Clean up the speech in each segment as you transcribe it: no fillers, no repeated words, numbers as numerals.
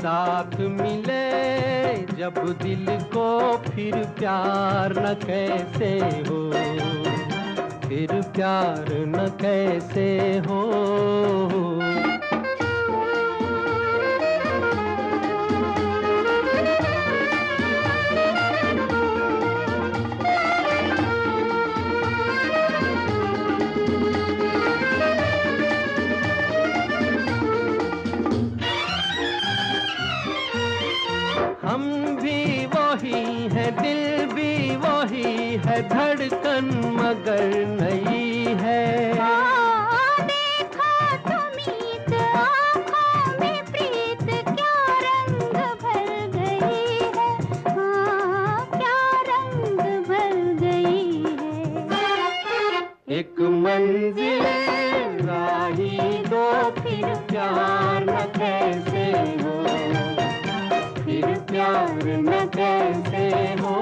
साथ मिले जब दिल को फिर प्यार न कैसे हो, फिर प्यार न कैसे हो। हम भी वही है, दिल भी वही है, धड़कन मगर नई है। देखा तुमीत आँखों में प्रीत, क्या रंग भर गई है, क्या रंग भर गई है। एक मंजिल राही दो, फिर प्यार न कैसे हो, फिर प्यार न कैसे हो।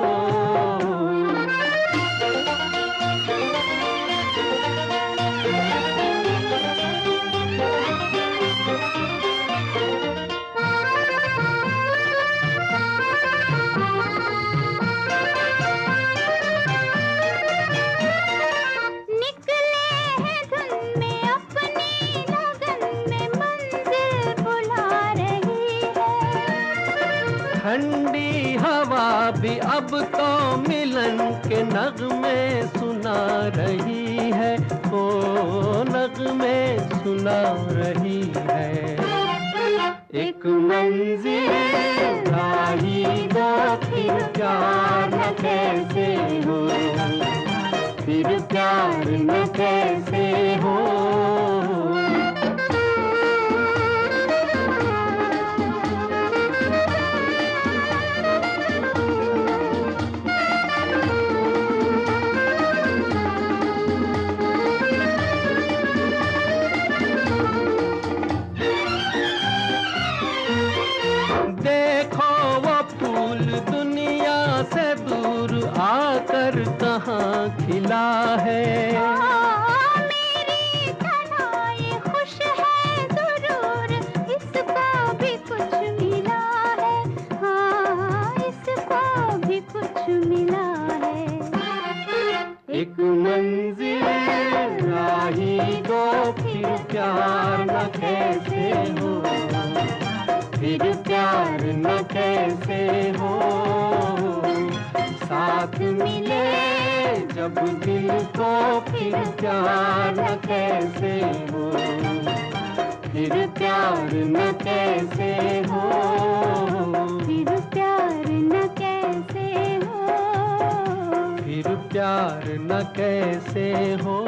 ठंडी हवा भी अब तो मिलन के नगमे सुना रही है, ओ नगमे सुना रही है। एक मंजिल राही दो, फिर प्यार न कैसे हो, फिर प्यार न कैसे हो। देखो वो फूल दुनिया से दूर आकर कहाँ खिला है। मेरी तन्हाई खुश है जरूर, इसको भी कुछ मिला है, हाँ इसको भी कुछ मिला है। एक मंजिल राही दो, फिर प्यार न कैसे हो, फिर प्यार न कैसे हो। साथ मिले जब दिल को, फिर प्यार न कैसे हो, फिर प्यार न कैसे हो, फिर प्यार न कैसे हो, फिर प्यार न कैसे हो।